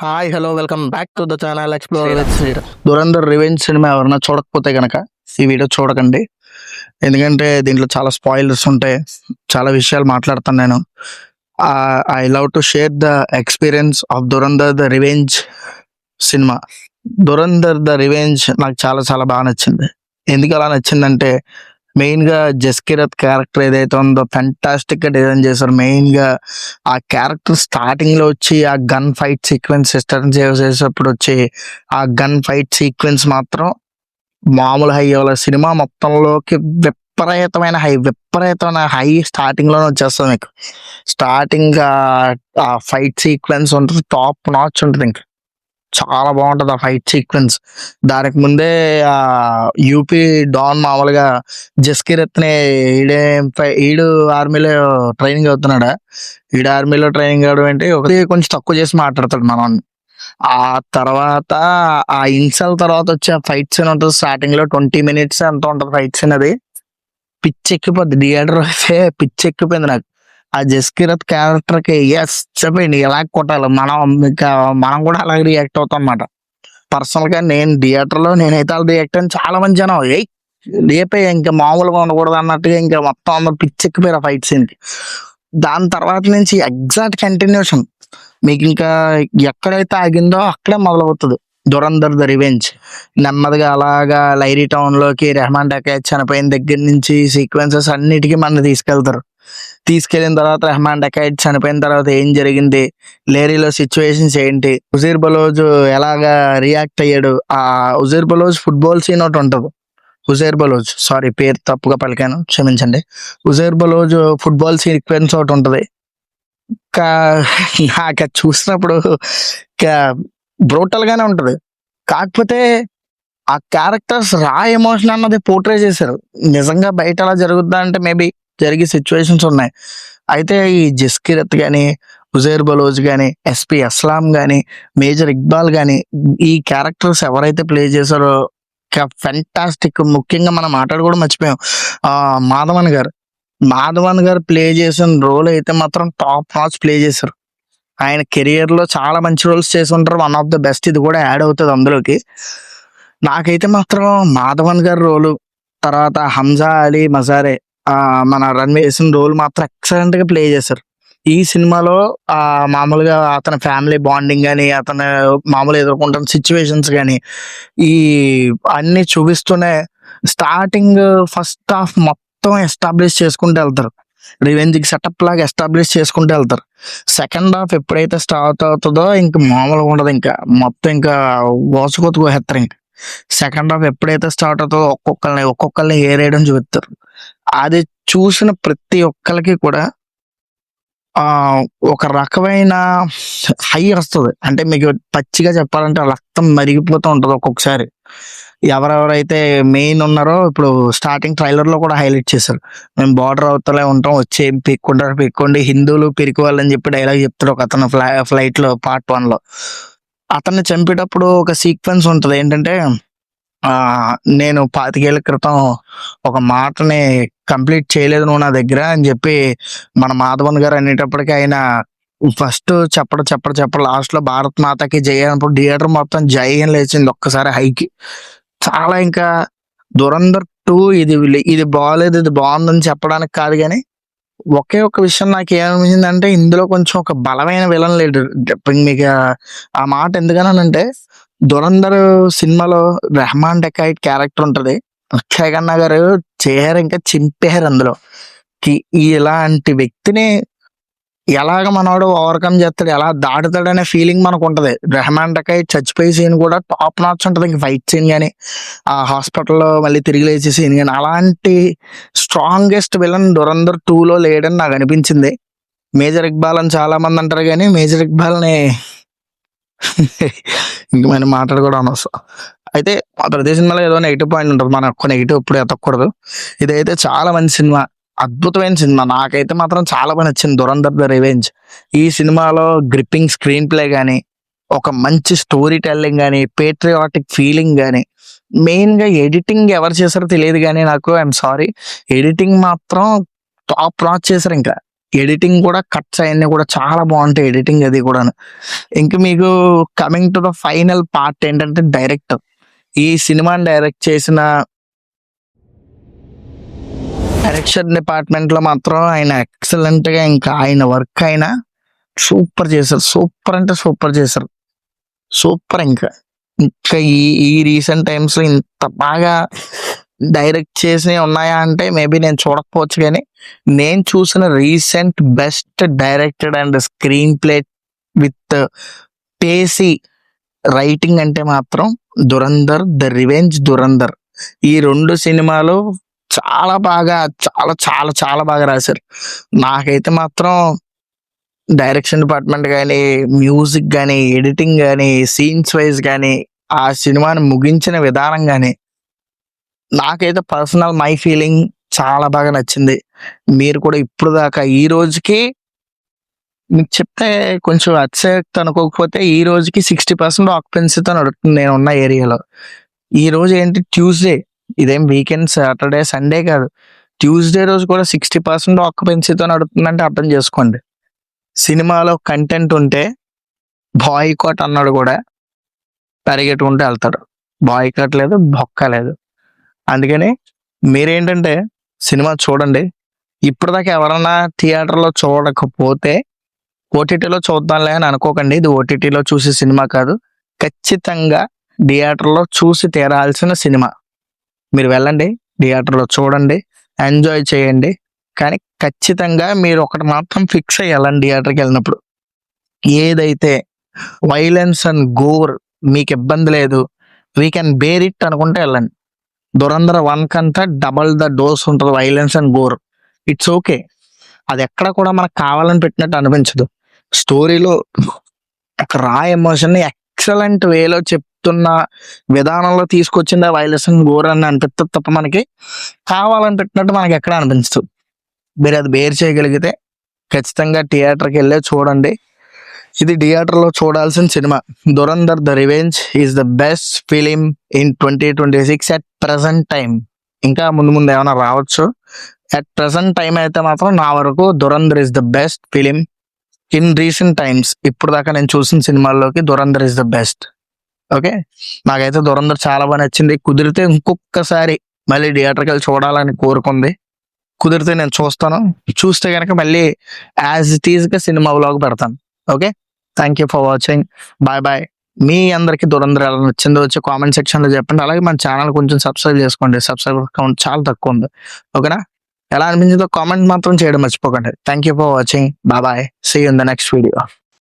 Hi hello welcome back to the channel explore with Sriram. Dhurandhar revenge cinema ఎవరైనా చూడకపోతే కనుక ఈ వీడియో చూడకండి. ఎందుకంటే దీంట్లో చాలా స్పాయిలర్స్ ఉంటాయి, చాలా విషయాలు మాట్లాడతాను నేను. I love to share the experience of Dhurandhar the revenge cinema. Dhurandhar the revenge నాకు చాలా చాలా బాగా నచ్చింది. ఎందుకు అలా నచ్చిందంటే మెయిన్ గా జస్కిరత్ క్యారెక్టర్ ఏదైతే ఉందో ఫెంటాస్టిక్ గా డిజైన్ చేశారు. మెయిన్ గా ఆ క్యారెక్టర్ స్టార్టింగ్ లో వచ్చి ఆ గన్ ఫైట్ సీక్వెన్స్ చేసేటప్పుడు వచ్చి ఆ గన్ ఫైట్ సీక్వెన్స్ మాత్రం మామూలు హై అవ్వాలి. సినిమా మొత్తంలోకి విపరీతమైన హై స్టార్టింగ్ లోనే వచ్చేస్తుంది. మీకు స్టార్టింగ్ ఆ ఫైట్ సీక్వెన్స్ ఉంటుంది, టాప్ నాచ్ ఉంటుంది. ఇంకా చాలా బాగుంటది ఆ ఫైట్ సీక్వెన్స్. దానికి ముందే ఆ యూపీ డాన్ మామూలుగా జస్కిరత్ ని ఈడు ఆర్మీలో ట్రైనింగ్ అవుతున్నాడా, ఈడు ఆర్మీలో ట్రైనింగ్ అవడం ఏంటి ఒకటి కొంచెం తక్కువ చేసి మాట్లాడతాడు మనం. ఆ తర్వాత ఆ ఇన్సల్ తర్వాత వచ్చే ఫైట్ సీన్ ఉంటుంది. స్టార్టింగ్ లో 20 minutes ఎంత ఉంటుంది ఫైట్ సీన్. అది పిచ్చెక్కిపోద్ది. థియేటర్ అయితే పిచ్చెక్కిపోయింది నాకు. ఆ జస్కిరత్ క్యారెక్టర్ కి ఎస్ చెప్పండి ఎలా కొట్టాలి మనం కూడా అలాగే రియాక్ట్ అవుతాం అన్నమాట. పర్సనల్ గా నేను థియేటర్ లో నేనైతే అలా రియాక్ట్ అని చాలా మంది జనం లేపే ఇంకా మామూలుగా ఉండకూడదు అన్నట్టుగా ఇంకా మొత్తం అందరూ పిచ్చెక్కిపోయారు ఆ ఫైట్ సీన్ కి. దాని తర్వాత నుంచి ఎగ్జాక్ట్ కంటిన్యూషన్ మీకు ఇంకా ఎక్కడైతే ఆగిందో అక్కడే మొదలవుతుంది దురంధర్ ద రివెంజ్. నెమ్మదిగా అలాగా లైరీ టౌన్ లోకి రెహమాన్ డకాయత్ చనిపోయిన దగ్గర నుంచి సీక్వెన్సెస్ అన్నిటికీ మన తీసుకెళ్లిన తర్వాత రెహమాన్ డకాయత్ చనిపోయిన తర్వాత ఏం జరిగింది, లేరీలో సిచ్యువేషన్స్ ఏంటి, ఉజైర్ బలోజ్ ఎలాగా రియాక్ట్ అయ్యాడు. ఆ ఉజైర్ బలోజ్ ఫుట్బాల్ సీన్ ఒకటి ఉంటుంది. ఉజైర్ బలోజ్ సారీ పేరు తప్పుగా పలికాను, క్షమించండి. ఉజైర్ బలోజ్ ఫుట్బాల్ సీక్వెన్స్ ఒకటి ఉంటది. నాకు అది చూసినప్పుడు బ్రూటల్ గానే ఉంటది. కాకపోతే ఆ క్యారెక్టర్స్ రా ఎమోషన్ అన్నది పోర్ట్రే చేశారు. నిజంగా బయట అలా జరుగుద్దా అంటే మేబీ జరిగే సిచ్యువేషన్స్ ఉన్నాయి. అయితే ఈ జస్కిరత్ గాని, ఉజైర్ బలోజ్ గాని, ఎస్పి అస్లాం గాని, మేజర్ ఇక్బాల్ గాని, ఈ క్యారెక్టర్స్ ఎవరైతే ప్లే చేశారో ఫెంటాస్టిక్. ముఖ్యంగా మనం మాట్లాడుకోవడం మర్చిపోయాం, మాధవన్ గారు ప్లే చేసిన రోల్ అయితే మాత్రం టాప్ నాచ్ ప్లే చేశారు. ఆయన కెరియర్ లో చాలా మంచి రోల్స్ చేసి ఉంటారు. వన్ ఆఫ్ ద బెస్ట్ ఇది కూడా యాడ్ అవుతుంది అందులోకి. నాకైతే మాత్రం మాధవన్ గారి రోలు, తర్వాత హంజా అలీ మజారే, మన రణ్వీర్ చేసిన రోల్ మాత్రం ఎక్సలెంట్ గా ప్లే చేశారు. ఈ సినిమాలో మామూలుగా అతని ఫ్యామిలీ బాండింగ్ కానీ, అతను మామూలు ఎదుర్కొంటున్న సిచ్యువేషన్స్ కానీ, ఈ అన్ని చూపిస్తూనే స్టార్టింగ్ ఫస్ట్ హాఫ్ మొత్తం ఎస్టాబ్లిష్ చేసుకుంటూ వెళ్తారు. రివెంజ్ కి సెటప్ లాగా ఎస్టాబ్లిష్ చేసుకుంటూ వెళ్తారు. సెకండ్ హాఫ్ ఎప్పుడైతే స్టార్ట్ అవుతుందో ఇంకా మామూలుగా ఉండదు. ఇంకా మొత్తం ఇంకా ఓసుకొతుకు హెత్తరు. ఇంకా సెకండ్ హాఫ్ ఎప్పుడైతే స్టార్ట్ అవుతుందో ఒక్కొక్కరిని ఏరేయడం చూపిస్తారు. అది చూసిన ప్రతి ఒక్కరికి కూడా ఒక రకమైన హై వస్తుంది. అంటే మీకు పచ్చిగా చెప్పాలంటే రక్తం మరిగిపోతూ ఉంటది ఒక్కొక్కసారి. ఎవరెవరైతే మెయిన్ ఉన్నారో ఇప్పుడు స్టార్టింగ్ ట్రైలర్ లో కూడా హైలైట్ చేశారు, మేము బార్డర్ అవతలే ఉంటాం, వచ్చి ఏం పీక్కోండి హిందువులు పిరికివాళ్ళని చెప్పి డైలాగ్ చెప్తారు ఒక అతను ఫ్లైట్ లో పార్ట్ 1 లో. అతన్ని చంపేటప్పుడు ఒక సీక్వెన్స్ ఉంటది ఏంటంటే, నేను 25 ఏళ్ల క్రితం ఒక మాటని కంప్లీట్ చేయలేదు నువ్వు నా దగ్గర అని చెప్పి మన మాధవన్ గారు అనేటప్పటికీ ఆయన ఫస్ట్ చెప్పడం లాస్ట్ లో భారత్ మాతకి జై అన్నప్పుడు థియేటర్ మొత్తం జై అని లేచింది ఒక్కసారి హైకి. చాలా ఇంకా దురంధర్ 2 ఇది బాగాలేదు ఇది బాగుందని చెప్పడానికి కాదు, కానీ ఒకే ఒక విషయం నాకు ఏమనిపించింది అంటే ఇందులో కొంచెం ఒక బలమైన విలన్ లేడు. మీకు ఆ మాట ఎందుకనంటే దురంధర్ సినిమాలో రెహమాన్ డకాయత్ క్యారెక్టర్ ఉంటది, అక్షయ్ ఖన్నా గారు చేశారు, ఇంకా చింపేశారు అందులో. ఇలాంటి వ్యక్తిని ఎలాగ మనవాడు ఓవర్కమ్ చేస్తాడు, ఎలా దాటుతాడు అనే ఫీలింగ్ మనకు ఉంటది. రెహమాన్ డకాయత్ చచ్చిపోయే సీన్ కూడా టాప్ నాచ్ ఉంటది. ఇంక ఫైట్ సీన్ కానీ, ఆ హాస్పిటల్లో మళ్ళీ తిరిగి లేచే సీన్ కానీ, అలాంటి స్ట్రాంగెస్ట్ విలన్ దురంధర్ 2 లో లేడని నాకు అనిపించింది. మేజర్ ఇక్బాల్ అని చాలా మంది అంటారు, కానీ మేజర్ ఇక్బాల్ ని ఇంక మనం మాట్లాడుకోవడం అనవసరం. అయితే ప్రతి సినిమాలో ఏదో నెగిటివ్ పాయింట్ ఉంటుంది, మనం ఒక్క నెగిటివ్ ఎప్పుడు ఎతకూడదు. ఇదైతే చాలా మంచి సినిమా, అద్భుతమైన సినిమా. నాకైతే మాత్రం చాలా బాగా నచ్చింది దురంధర్ ద రివెంజ్. ఈ సినిమాలో గ్రిప్పింగ్ స్క్రీన్ ప్లే కానీ, ఒక మంచి స్టోరీ టెల్లింగ్ కానీ, పేట్రియాటిక్ ఫీలింగ్ కానీ, మెయిన్ గా ఎడిటింగ్ ఎవరు చేశారో తెలియదు కానీ నాకు ఐఎమ్ సారీ, ఎడిటింగ్ మాత్రం టాప్ నాచ్ చేశారు. ఇంకా ఎడిటింగ్ కూడా కట్స్ అవన్నీ కూడా చాలా బాగుంటాయి, ఎడిటింగ్ అది కూడా. ఇంకా మీకు coming to the final part ఏంటంటే డైరెక్టర్. ఈ సినిమాని డైరెక్ట్ చేసిన డైరెక్షన్ డిపార్ట్మెంట్ లో మాత్రం ఆయన ఎక్సలెంట్ గా, ఇంకా ఆయన వర్క్ అయినా సూపర్ చేశారు. సూపర్ అంటే సూపర్ చేశారు. సూపర్. ఇంకా ఇంకా ఈ ఈ రీసెంట్ టైమ్స్ ఇంత బాగా డైరెక్ట్ చేసినవి ఉన్నాయా అంటే మేబీ నేను చూడకపోవచ్చు, కానీ నేను చూసిన recent best directed and screen play with పేసి రైటింగ్ అంటే మాత్రం దురంధర్, ద రివెంజ్ దురంధర్. ఈ 2 సినిమాలు చాలా బాగా, చాలా చాలా చాలా బాగా రాశారు. నాకైతే మాత్రం డైరెక్షన్ డిపార్ట్మెంట్ కానీ, మ్యూజిక్ కానీ, ఎడిటింగ్ కానీ, సీన్స్ వైజ్ కానీ, ఆ సినిమాని ముగించిన విధానం కానీ, నాకైతే పర్సనల్ మై ఫీలింగ్ చాలా బాగా నచ్చింది. మీరు కూడా ఇప్పుడు దాకా ఈ రోజుకి మీకు చెప్తే కొంచెం అతిశయోక్తి అనుకోకపోతే, ఈ రోజుకి 60% ఆక్యుపెన్సీతో నడుస్తుంది నేను ఉన్న ఏరియాలో. ఈ రోజు ఏంటి, ట్యూస్డే. ఇదేం వీకెండ్, సాటర్డే, సండే కాదు. ట్యూస్డే రోజు కూడా 60% ఆక్యుపెన్సీతో నడుతుందంటే అర్థం చేసుకోండి. సినిమాలో కంటెంట్ ఉంటే బాయ్కాట్ అన్నాడు కూడా పరిగెట్టుకుంటూ వెళ్తాడు. బాయ్కాట్ లేదు, బొక్క లేదు. అందుకని మీరేంటంటే సినిమా చూడండి. ఇప్పటిదాకా ఎవరన్నా థియేటర్లో చూడకపోతే ఓటీటీలో చూద్దాంలే అని అనుకోకండి. ఇది ఓటీటీలో చూసే సినిమా కాదు, ఖచ్చితంగా థియేటర్లో చూసి తీరాల్సిన సినిమా. మీరు వెళ్ళండి, థియేటర్లో చూడండి, ఎంజాయ్ చేయండి. కానీ ఖచ్చితంగా మీరు ఒకటి మాత్రం ఫిక్స్ అయ్యి వెళ్ళండి థియేటర్కి వెళ్ళినప్పుడు. ఏదైతే వైలెన్స్ అండ్ గోర్ మీకు ఇబ్బంది లేదు, వీ కెన్ బేర్ ఇట్ అనుకుంటే వెళ్ళండి. దురంధర్ 1 కంతా డబల్ ద డోస్ ఉంటుంది violence and gore. It's okay. అది ఎక్కడ కూడా మనకు కావాలని పెట్టినట్టు అనిపించదు. స్టోరీలో ఒక రా ఎమోషన్ ఎక్సలెంట్ వేలో చెప్తున్న విధానంలో తీసుకొచ్చింది వైలెన్స్ అండ్ గోర్ అని అనిపిస్తుంది తప్ప మనకి కావాలని పెట్టినట్టు మనకి ఎక్కడ అనిపించదు. మీరు అది బేర్ చేయగలిగితే ఖచ్చితంగా థియేటర్కి వెళ్ళే చూడండి. ఇది థియేటర్లో చూడాల్సిన cinema. Dhurandhar the revenge is the best film in 2026 at present time. ఇంకా ముందు ముందు ఏమైనా రావచ్చు. అట్ ప్రజెంట్ టైం అయితే మాత్రం నా వరకు Dhurandhar is the best film in recent times. ఇప్పుడు దాకా నేను చూసిన సినిమాల్లోకి Dhurandhar is the best. Okay, నాకైతే దురంధర్ చాలా బాగా నచ్చింది. కుదిరితే ఇంకొకసారి మళ్ళీ థియేటర్కి వెళ్ళి చూడాలని కోరుకుంది. కుదిరితే నేను చూస్తాను. చూస్తే కనుక మళ్ళీ యాజ్ ఇట్ ఈస్గా సినిమా వ్లాగ్ పెడతాను. Okay, thank you for watching. Bye bye. మీ అందరికీ దురంధర్ ఎలా నచ్చిందో వచ్చి కామెంట్ సెక్షన్లో చెప్పండి. అలాగే మన ఛానల్ కొంచెం సబ్స్క్రైబ్ చేసుకోండి. సబ్స్క్రైబర్ కౌంట్ చాలా తక్కువ ఉంది. ఓకేనా, ఎలా అనిపించిందో కామెంట్ మాత్రం చేయడం మర్చిపోకండి. Thank you for watching. Bye bye. See you in the next video.